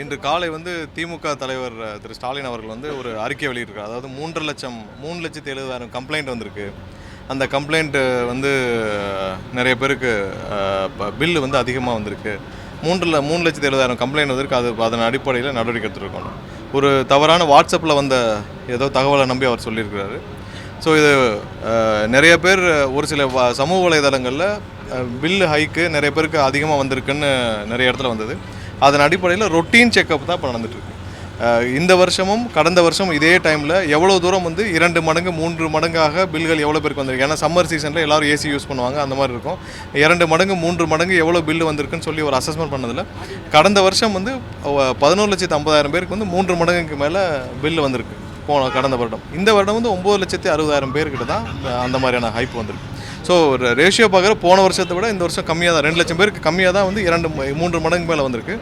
இன்று காலை வந்து திமுக தலைவர் திரு ஸ்டாலின் அவர்கள் வந்து ஒரு அறிக்கை வெளியிட்டிருக்கார். அதாவது 3,70,000 கம்ப்ளைண்ட் வந்திருக்கு. அந்த கம்ப்ளைண்ட்டு வந்து நிறைய பேருக்கு பில்லு வந்து அதிகமாக வந்திருக்கு. 3,70,000 கம்ப்ளைண்ட் வந்திருக்கு. அதன் அடிப்படையில் நடவடிக்கை எடுத்துருக்கோம். ஒரு தவறான வாட்ஸ்அப்பில் வந்த ஏதோ தகவலை நம்பி அவர் சொல்லியிருக்கிறாரு. ஸோ இது நிறைய பேர் ஒரு சில சமூக வலைதளங்களில் பில்லு ஹைக்கு நிறைய பேருக்கு அதிகமாக வந்திருக்குன்னு நிறைய இடத்துல வந்தது. அதன் அடிப்படையில் ரொட்டீன் செக்கப் தான் இப்போ நடந்துகிட்ருக்கு. இந்த வருஷமும் கடந்த வருஷம் இதே டைமில் எவ்வளோ தூரம் வந்து 2 மடங்கு 3 மடங்காக பில்கள் எவ்வளோ பேருக்கு வந்திருக்கு. ஏன்னா சம்மர் சீசனில் எல்லோரும் ஏசி யூஸ் பண்ணுவாங்க, அந்த மாதிரி இருக்கும். 2 மடங்கு 3 மடங்கு எவ்வளோ பில்லு வந்திருக்குன்னு சொல்லி ஒரு அசஸ்மெண்ட் பண்ணதில் கடந்த வருஷம் வந்து 11,50,000 பேருக்கு வந்து 3 மடங்குக்கு மேலே பில்லு வந்திருக்கு கடந்த வருடம். இந்த வருடம் வந்து 9,60,000 பேர்கிட்ட தான் அந்த மாதிரியான ஹைப் வந்திருக்கு. ஸோ ரேஷியோ பார்க்குற போன வருஷத்தை விட இந்த வருஷம் கம்மியாக தான் 2 லட்சம் பேருக்கு கம்மியாக தான் வந்து 2-3 மடங்கு மேலே வந்திருக்கு.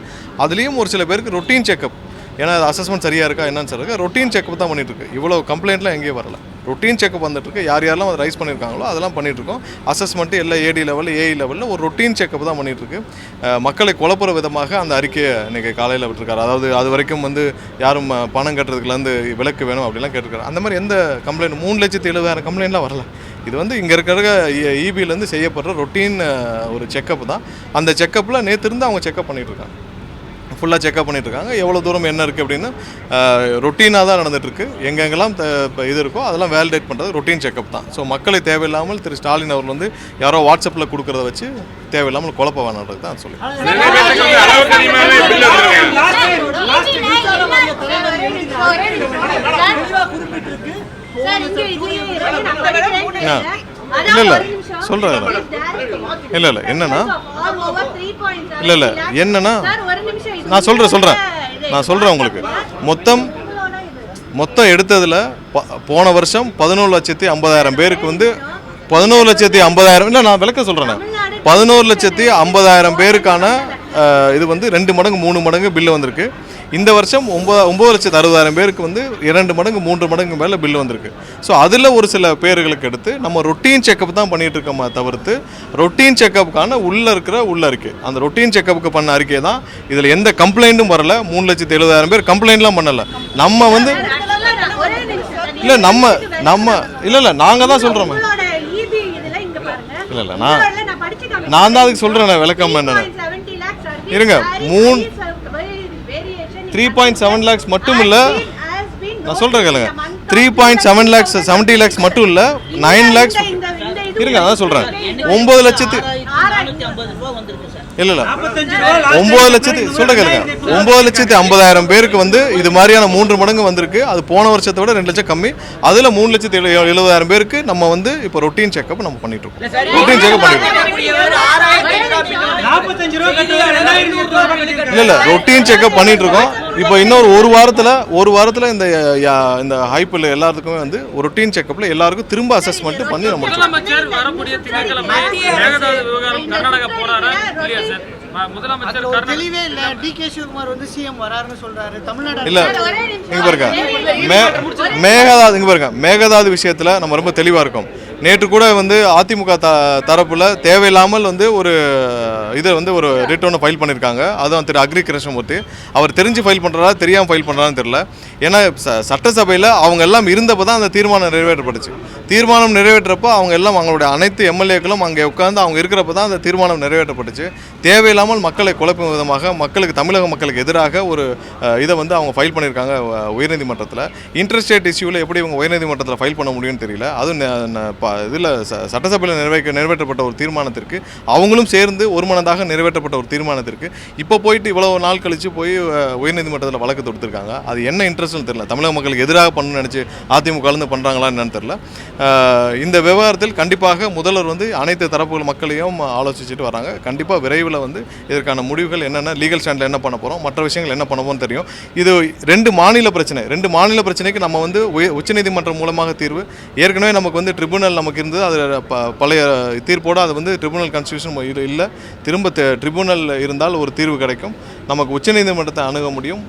அதுலேயும் ஒரு சில பேருக்கு ரொட்டீன் செக்கப், ஏன்னா அது அசஸ்மெண்ட் சரியாக இருக்கா என்னன்னு சொல்லுங்க, ரொட்டீன் செக்கப் தான் பண்ணிகிட்ருக்கு. இவ்வளோ கம்ப்ளைண்ட்லாம் எங்கேயும் வரல, ரொட்டீன் செக்கப் வந்துட்டுருக்கு. யாரெல்லாம் அதை ரைஸ் பண்ணியிருக்காங்களோ அதெல்லாம் பண்ணிகிட்ருக்கோம். அசஸ்மெண்ட்டு எல்லாம் ஏடி லெவலில் ஏஇ லெவலில் ஒரு ரொட்டீன் செக்கப் தான் பண்ணிகிட்ருக்கு. மக்களை குழப்புற விதமாக அந்த அறிக்கையை இன்றைக்கி காலையில் விட்டுருக்காரு. அதாவது அது வரைக்கும் வந்து யாரும் பணம் கட்டுறதுக்குலேருந்து விலக்கு வேணும் அப்படிலாம் கேட்டிருக்காரு. அந்த மாதிரி எந்த கம்ப்ளைண்ட் 3,70,000 கம்ப்ளைண்ட்லாம் வரல. இது வந்து இங்கே இருக்கிற இபிலேருந்து செய்யப்படுற ரொட்டீன் ஒரு செக்கப் தான். அந்த செக்கப்பில் நேற்று இருந்து அவங்க செக்கப் பண்ணிகிட்ருக்காங்க, ஃபுல்லாக செக்கப் பண்ணிகிட்ருக்காங்க. எவ்வளோ தூரம் என்ன இருக்குது அப்படின்னு ரொட்டீனாக தான் நடந்துகிட்ருக்கு. எங்கெங்கெல்லாம் இது இருக்கோ அதெல்லாம் வேலிடேட் பண்ணுறது ரொட்டீன் செக்கப் தான். ஸோ மக்களை தேவையில்லாமல் திரு ஸ்டாலின் அவர்கள் வந்து யாரோ வாட்ஸ்அப்பில் கொடுக்குறத வச்சு தேவையில்லாமல் குழப்ப வேணான்றது தான் சொல்லி இல்லை சொல்கிறேன். இல்லை என்னன்னா என்னன்னா நான் சொல்கிறேன் உங்களுக்கு மொத்தம் எடுத்ததில் போன வருஷம் 11,50,000 பேருக்கு வந்து 11,50,000 இல்லை நான் விளக்க சொல்கிறேன். 11,50,000 பேருக்கான இது வந்து 2 மடங்கு 3 மடங்கு பில்லு வந்திருக்கு. இந்த வருஷம் 9,60,000 பேருக்கு வந்து 2 மடங்கு 3 மடங்கு மேலே பில்லு வந்திருக்கு. ஸோ அதில் ஒரு சில பேர்களுக்கு எடுத்து நம்ம ரொட்டீன் செக்கப் தான் பண்ணிகிட்டு இருக்கோமா தவிர்த்து ரொட்டீன் செக்கப்புக்கான உள்ளே அறிக்கை, அந்த ரொட்டீன் செக்கப்புக்கு பண்ண அறிக்கை தான். இதில் எந்த கம்ப்ளைண்ட்டும் வரல. 3,70,000 பேர் கம்ப்ளைண்ட்லாம் பண்ணலை. நம்ம வந்து இல்லை இல்லை நாங்கள் தான் சொல்கிறோமே. இல்லை நான் தான் அதுக்கு சொல்கிறேன் விளக்கம் என்னென்ன இருங்க. 3.7 lakhs மட்டும் இல்லை, நான் சொல்கிறேன் கேளுங்க. 3.7 lakhs 70 lakhs மட்டும் இல்லை, 9 lakhs இருங்க. அதான் சொல்கிறேன் 9 லட்சத்து இல்லை 9 லட்சத்து சொல்கிறேன் கேளுங்க. 9,50,000 பேருக்கு வந்து இது மாதிரியான 3 மடங்கு வந்திருக்கு. அது போன வருஷத்தை விட 2 லட்சம் கம்மி. அதில் 3,70,000 பேருக்கு நம்ம வந்து இப்போ ரொட்டீன் செக்கப் நம்ம பண்ணிட்டு இருக்கோம். ரொட்டீன் செக்கப் பண்ணிட்டு இல்லை ரொட்டீன் செக்கப் பண்ணிட்டு இருக்கோம். இப்போ இன்னொரு ஒரு வாரத்தில் இந்த ஹைப்பில் எல்லாத்துக்குமே வந்து ஒரு ரொட்டீன் செக்கப்பில் எல்லாருக்கும் திரும்ப அசஸ்மெண்ட் பண்ணி நம்ம மேகதாது விஷயத்தில் நம்ம ரொம்ப தெளிவாக இருக்கோம். நேற்று கூட வந்து அதிமுக தரப்பில் தேவையில்லாமல் வந்து ஒரு இதை வந்து ஒரு ரிட்டர்னை ஃபைல் பண்ணியிருக்காங்க. அதுவும் திரு அக்ரி கிருஷ்ணமூர்த்தி அவர் தெரிஞ்சு ஃபைல் பண்ணுறாரா தெரியாமல் ஃபைல் பண்ணுறான்னு தெரியல. ஏன்னா சட்டசபையில் அவங்க எல்லாம் இருந்தப்போ தான் அந்த தீர்மானம் நிறைவேற்றப்பட்டுச்சு. தீர்மானம் நிறைவேற்றப்போ அவங்க எல்லாம் அவங்களுடைய அனைத்து எம்எல்ஏக்களும் அங்கே உட்காந்து அவங்க இருக்கிறப்ப தான் அந்த தீர்மானம் நிறைவேற்றப்பட்டுச்சு. தேவையில்லாமல் மக்களை குழப்பும் விதமாக தமிழக மக்களுக்கு எதிராக ஒரு இதை வந்து அவங்க ஃபைல் பண்ணியிருக்காங்க உயர்நீதிமன்றத்தில். இன்டர்ஸ்டேட் இஷ்யூவில் எப்படி இவங்க உயர்நீதிமன்றத்தில் ஃபைல் பண்ண முடியும்னு தெரியல. அதுவும் இதில் சட்டசபையில் நிறைவேற்றப்பட்ட ஒரு தீர்மானத்திற்கு அவங்களும் சேர்ந்து ஒருமனதாக நிறைவேற்றப்பட்ட ஒரு தீர்மானத்திற்கு இப்போ போயிட்டு இவ்வளவு நாள் கழித்து போய் உயர்நீதிமன்றத்தில் வழக்கு தொடுத்திருக்காங்க. அது என்ன இன்ட்ரெஸ்ட்னு தெரியல. தமிழக மக்களுக்கு எதிராக பண்ணணும்னு நினச்சி அதிமுகலேருந்து பண்ணுறாங்களான்னு என்னன்னு தெரியல. இந்த விவகாரத்தில் கண்டிப்பாக முதல்வர் வந்து அனைத்து தரப்புகள் மக்களையும் ஆலோசிச்சுட்டு வராங்க. கண்டிப்பாக விரைவில் வந்து இதற்கான முடிவுகள் என்னென்ன, லீகல் ஸ்டாண்டில் என்ன பண்ண போகிறோம், மற்ற விஷயங்கள் என்ன பண்ணுவோம்னு தெரியும். இது 2 மாநில பிரச்சனைக்கு நம்ம வந்து உச்சநீதிமன்றம் மூலமாக தீர்வு. ஏற்கனவே நமக்கு வந்து ட்ரிபுனல் நமக்கு இருந்தது. அதில் பழைய தீர்ப்போடு அது வந்து ட்ரிபுனல் கான்ஸ்டியூஷன் இல்லை. திரும்ப ட்ரிபுனல் இருந்தால் ஒரு தீர்வு கிடைக்கும். நமக்கு உச்சநீதிமன்றத்தை அணுக முடியும்.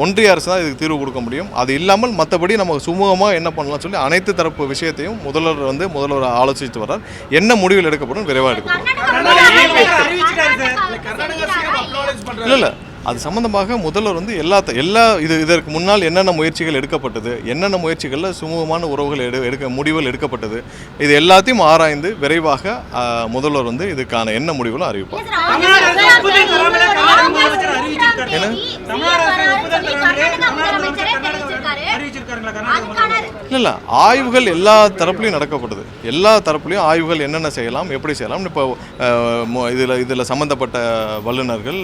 ஒன்றிய அரசு தான் இதுக்கு தீர்வு கொடுக்க முடியும். அது இல்லாமல் மற்றபடி நம்ம சுமூகமாக என்ன பண்ணலாம் சொல்லி அனைத்து தரப்பு விஷயத்தையும் முதல்வர் ஆலோசித்து வர்றார். என்ன முடிவில் எடுக்கப்படும் விரைவாக எடுக்கப்படும். இல்லை அது சம்மந்தமாக முதல்வர் வந்து இதற்கு முன்னால் என்னென்ன முயற்சிகள் எடுக்கப்பட்டது, என்னென்ன முயற்சிகளில் சுமூகமான உறவுகள் முடிவுகள் எடுக்கப்பட்டது, இது எல்லாத்தையும் ஆராய்ந்து விரைவாக முதல்வர் வந்து இதுக்கான என்ன முடிவுகளும் அறிவிப்பார். இல்லை ஆய்வுகள் எல்லா தரப்புலையும் நடக்கப்படுது. எல்லா தரப்புலையும் ஆய்வுகள் என்னென்ன செய்யலாம், எப்படி செய்யலாம். இப்போ இதில் சம்மந்தப்பட்ட வல்லுநர்கள்,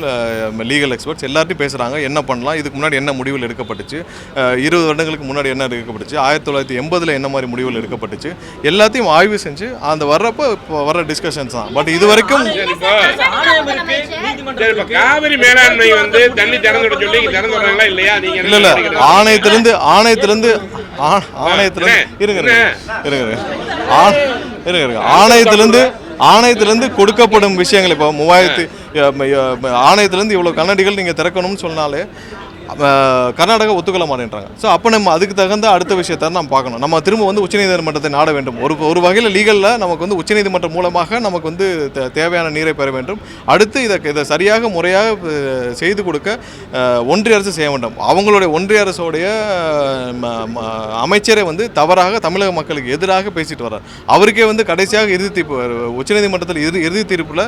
லீகல் எக்ஸ்பர்ட்ஸ் எல்லாத்தையும் பேசுகிறாங்க. என்ன பண்ணலாம், இதுக்கு முன்னாடி என்ன முடிவுகள் எடுக்கப்பட்டுச்சு, 20 வருடங்களுக்கு முன்னாடி என்ன எடுக்கப்பட்டுச்சு, 1980 என்ன மாதிரி முடிவுகள் எடுக்கப்பட்டுச்சு, எல்லாத்தையும் ஆய்வு செஞ்சு அந்த வர்ற டிஸ்கஷன்ஸ் தான். பட் இது வரைக்கும் காவிரி மேலாண்மை வந்து தண்ணி திறந்து சொல்லி திறந்து வர்றாங்களா இல்லையா? இல்ல ஆணையத்திலிருந்து ஆணையத்திலிருந்து கொடுக்கப்படும் விஷயங்கள். இப்போ 3000 ஆணையத்திலிருந்து இவ்வளோ கண்ணாடிகள் நீங்கள் திறக்கணும்னு சொன்னாலே கர்நாடகா ஒத்துக்கொள்ள மாட்டேன்றாங்க. ஸோ அப்போ நம்ம அதுக்கு தகுந்த அடுத்த விஷயத்தை நம்ம பார்க்கணும். நம்ம திரும்ப வந்து உச்சநீதிமன்றத்தை நாட வேண்டும். ஒரு வகையில் லீகலில் நமக்கு வந்து உச்சநீதிமன்றம் மூலமாக நமக்கு வந்து தேவையான நீரை பெற வேண்டும். அடுத்து இதை சரியாக முறையாக செய்து கொடுக்க ஒன்றிய அரசு செய்ய வேண்டும். அவங்களுடைய ஒன்றிய அரசோடைய அமைச்சரை வந்து தவறாக தமிழக மக்களுக்கு எதிராக பேசிட்டு வர்றார். அவருக்கே வந்து கடைசியாக இறுதி தீர்ப்பு உச்சநீதிமன்றத்தில் இறுதி தீர்ப்பில்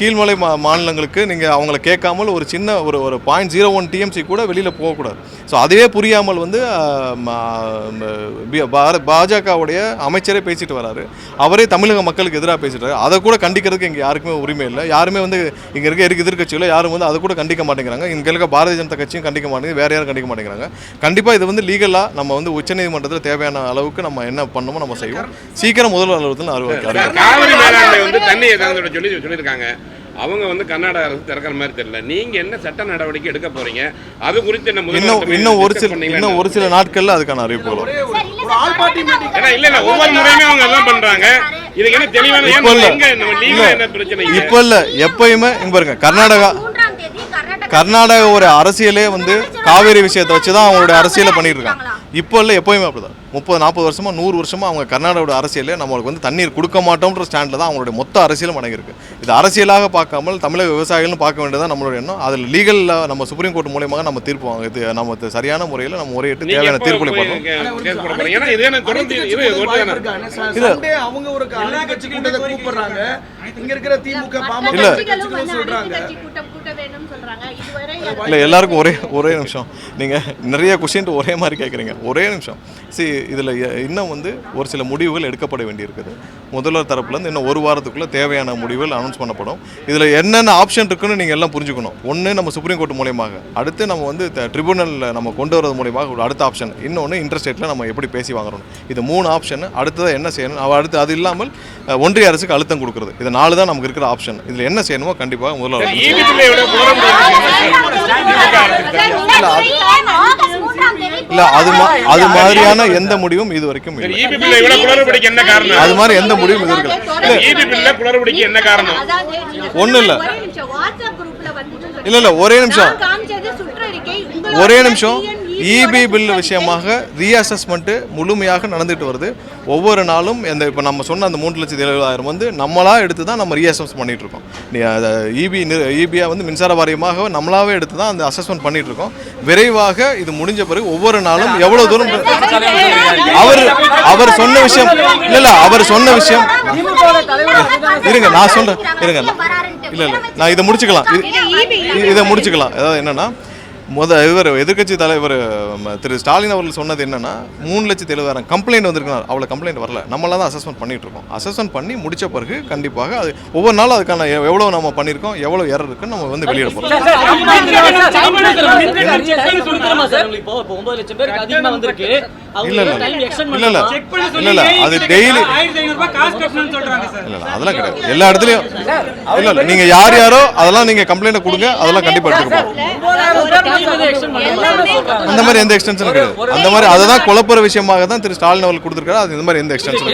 கீழ்மலை மாநிலங்களுக்கு நீங்கள் அவங்கள கேட்காமல் ஒரு சின்ன ஒரு 0.01 TMC கூட வெளியில் போகக்கூடாது. ஸோ அதுவே புரியாமல் வந்து பாஜகவுடைய அமைச்சரே பேசிட்டு வராரு. அவரே தமிழக மக்களுக்கு எதிராக பேசிட்டு வராரு. அதை கூட கண்டிக்கிறதுக்கு இங்கே யாருக்குமே உரிமை இல்லை. யாருமே வந்து இங்கே இருக்க எதிர்க்கட்சியில் யாரும் வந்து அதை கூட கண்டிக்க மாட்டேங்கிறாங்க. இங்கே இருக்க பாரதிய ஜனதா கட்சியும் கண்டிக்க மாட்டேங்குது, வேற யாரும் கண்டிக்க மாட்டேங்கிறாங்க. கண்டிப்பாக இது வந்து லீகலாக நம்ம வந்து உச்சநீதிமன்றத்தில் தேவையான அளவுக்கு நம்ம என்ன பண்ணணுமோ நம்ம செய்வோம். சீக்கிரம் முதல்வர் அலுவலகத்தில் காவிரி மேலாண்மை வந்து தண்ணியை சொல்லியிருக்காங்க. அவங்க வந்து கர்நாடக அரசு திறக்கிற மாதிரி தெரியல. நீங்க என்ன சட்ட நடவடிக்கை எடுக்க போறீங்க, அது குறித்து இன்னும் ஒரு சில நாட்கள்ல அதுக்கான அறிவிப்புகள் வரும். இல்ல ஒவ்வொரு முறையுமே அவங்க அதான் பண்றாங்க. இதுக்கு என்ன தெளிவான என்ன பிரச்சனை? இப்ப இல்ல எப்பயுமே இங்க பாருங்க, கர்நாடக ஒரு அரசியலே வந்து காவேரி விஷயத்தை வச்சுதான் அவங்களுடைய அரசியலை பண்ணிட்டு இருக்காங்க. இப்போ இல்லை எப்போயுமே அப்படிதான். 30-40 வருஷமா 100 வருஷமா அவங்க கர்நாடகாவோட அரசியலே நம்மளுக்கு வந்து தண்ணீர் கொடுக்க மாட்டோம்ன்ற ஸ்டாண்டில் தான் அவங்களுடைய மொத்த அரசியலும் அடங்கியிருக்கு. இது அரசியலாக பார்க்காமல் தமிழக விவசாயிகளும் பார்க்க வேண்டியதான் நம்மளுடைய எண்ணம். அதில் லீகலில் நம்ம சுப்ரீம் கோர்ட் மூலமாக நம்ம தீர்ப்பு வாங்க, இது நம்ம சரியான முறையில் நம்ம முறையிட்டு தேவையான தீர்ப்புகளை பண்ணணும். இல்லை எல்லாருக்கும் ஒரே நிமிஷம், நீங்கள் நிறைய கொஸ்டின் ஒரே மாதிரி கேட்குறீங்க. ஒரே நிமிஷம். இதில் இன்னும் வந்து ஒரு சில முடிவுகள் எடுக்கப்பட வேண்டியிருக்குது. முதல்வர் தரப்புலேருந்து இன்னும் ஒரு வாரத்துக்குள்ளே தேவையான முடிவுகள் அனௌன்ஸ் பண்ணப்படும். இதில் என்னென்ன ஆப்ஷன் இருக்குன்னு நீங்கள் எல்லாம் புரிஞ்சுக்கணும். ஒன்று நம்ம சுப்ரீம் கோர்ட் மூலியமாக, அடுத்து நம்ம வந்து ட்ரிபுனலில் நம்ம கொண்டு வரது மூலியமாக அடுத்த ஆப்ஷன், இன்னொன்று இன்டர்ஸ்டேட்டில் நம்ம எப்படி பேசி வாங்குறோம். இது 3 ஆப்ஷன். அடுத்ததாக என்ன செய்யணும், அடுத்து அது இல்லாமல் ஒன்றிய அரசுக்கு அழுத்தம் கொடுக்குறது. இது 4 தான் நமக்கு இருக்கிற ஆப்ஷன். இதில் என்ன செய்யணுமோ கண்டிப்பாக முதல்வர் இல்லை அது மாதிரியான எந்த முடிவும் இது வரைக்கும் அது மாதிரி எந்த முடிவும் இது ஒன்றும் இல்லை. இல்லை ஒரே நிமிஷம் இபி பில் விஷயமாக ரீஅசஸ்மெண்ட்டு முழுமையாக நடந்துட்டு வருது. ஒவ்வொரு நாளும் இப்போ நம்ம சொன்ன அந்த 3,70,000 வந்து நம்மளாக எடுத்து தான் நம்ம ரீஅசஸ் பண்ணிட்டு இருக்கோம். இபியை வந்து மின்சார வாரியமாக நம்மளாவே எடுத்து தான் அந்த அசஸ்மெண்ட் பண்ணிட்டு இருக்கோம். விரைவாக இது முடிஞ்ச பிறகு ஒவ்வொரு நாளும் எவ்வளவு தூரம் அவர் சொன்ன விஷயம் அவர் சொன்ன விஷயம் இருங்க நான் சொல்றேன் இல்லை நான் இதை முடிச்சுக்கலாம். அதாவது என்னன்னா இவர் எதிர்கட்சி தலைவர் திரு ஸ்டாலின் அவர்கள் சொன்னது என்னன்னா 3,70,000 கம்ப்ளைண்ட் வந்திருக்கிறார். அவ்வளோ கம்ப்ளைண்ட் வரல, நம்மளாம் தான் அசஸ்மெண்ட் பண்ணிட்டு இருக்கோம். அசஸ்மெண்ட் பண்ணி முடிச்ச பிறகு கண்டிப்பாக அது ஒவ்வொரு நாளும் அதுக்கான எவ்வளோ நம்ம பண்ணியிருக்கோம், எவ்வளோ எரர் இருக்குன்னு நம்ம வந்து வெளியிட போகிறோம். இல்ல அது டெய்லி அதெல்லாம் கிடையாது. எல்லா இடத்துலையும் இல்ல நீங்க யாரோ அதெல்லாம் நீங்க கம்ப்ளைண்ட் கொடுங்க, அதெல்லாம் கண்டிப்பா எடுத்துக்கணும். அந்த மாதிரி எந்த எக்ஸ்டென்ஷன் கிடையாது. அந்த மாதிரி அதுதான் குழப்பற விஷயமாக தான் திரு ஸ்டாலின் அவர்கள் கொடுத்திருக்காரு. அது இந்த மாதிரி எந்த எக்ஸ்டென்ஷன்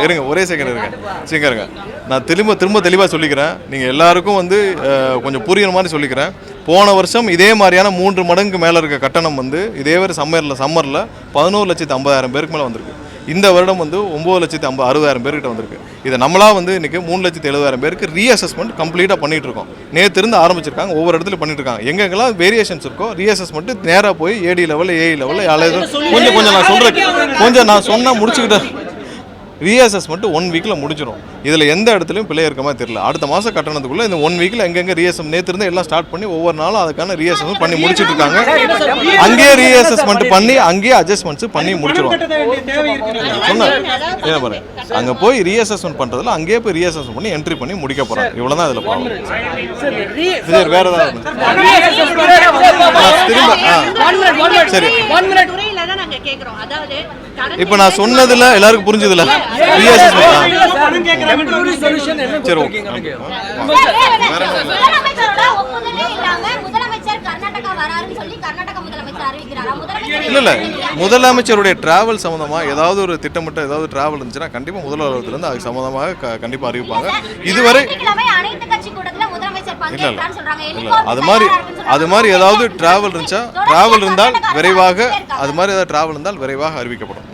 இருங்க ஒரே செகண்ட் இருங்க. நான் திரும்ப தெளிவாக சொல்லிக்கிறேன். நீங்கள் எல்லாருக்கும் வந்து கொஞ்சம் புரியுற மாதிரி சொல்லிக்கிறேன். போன வருஷம் இதே மாதிரியான 3 மடங்கு மேலே இருக்க கட்டணம் வந்து இதே மாதிரி சம்மரில் 11,50,000 பேருக்கு மேலே வந்திருக்கு. இந்த வருடம் வந்து 9,60,000 பேர்கிட்ட வந்திருக்கு. இதை நம்மளா வந்து இன்றைக்கி 3,70,000 பேருக்கு ரீஅசஸ்மெண்ட் கம்ப்ளீட்டாக பண்ணிகிட்டு இருக்கோம். நேற்று இருந்து ஆரம்பிச்சிருக்காங்க, ஒவ்வொரு இடத்துலையும் பண்ணிட்டு இருக்காங்க. எங்கெங்கெல்லாம் வேரியேஷன்ஸ் இருக்கோ ரீஅசஸ்மெண்ட் நேராக போய் ஏடி லெவலில் ஏஇ லெவலில் கொஞ்சம் நான் சொன்னால் முடிச்சுக்கிட்டேன். ரீஅசஸ்மெண்ட் 1 வீக்கில் முடிச்சிடும். இதில் எந்த இடத்துலையும் பிள்ளை இருக்க மாதிரி தெரியல. அடுத்த மாதம் கட்டணத்துக்குள்ளே இந்த 1 வீக்கில் எங்கெங்கே நேற்று இருந்து எல்லாம் ஸ்டார்ட் பண்ணி ஒவ்வொரு நாளும் அதுக்கான ரீஅசஸ்மெண்ட் பண்ணி முடிச்சுட்டு இருக்காங்க. அங்கேயே ரீஅசஸ்மெண்ட் பண்ணி அங்கேயே அட்ஜஸ்ட்மெண்ட்ஸ் பண்ணி முடிச்சிடும். சொன்னேன் என்ன பாருங்க, அங்கே போய் ரீஅசஸ்மெண்ட் பண்ணுறதுல அங்கேயே போய் ரீஅசஸ்மெண்ட் பண்ணி என்ட்ரி பண்ணி முடிக்க போகிறாங்க. இவ்வளோ தான் இதில் ப்ராப்ளம். வேறு ஏதாவது சரி, இப்போ நான் சொன்னதில் எல்லாருக்கும் புரிஞ்சதில்ல. இல்லை முதலமைச்சருடைய டிராவல் சம்மந்தமாக ஏதாவது ஒரு திட்டமிட்ட ஏதாவது டிராவல் இருந்துச்சுன்னா கண்டிப்பாக முதல் அலுவலகத்திலிருந்து அதுக்கு சம்மந்தமாக கண்டிப்பாக அறிவிப்பாங்க. இதுவரை இல்லை அது மாதிரி ஏதாவது டிராவல் இருந்துச்சா, டிராவல் இருந்தால் விரைவாக அது மாதிரி ஏதாவது டிராவல் இருந்தால் விரைவாக அறிவிக்கப்படும்.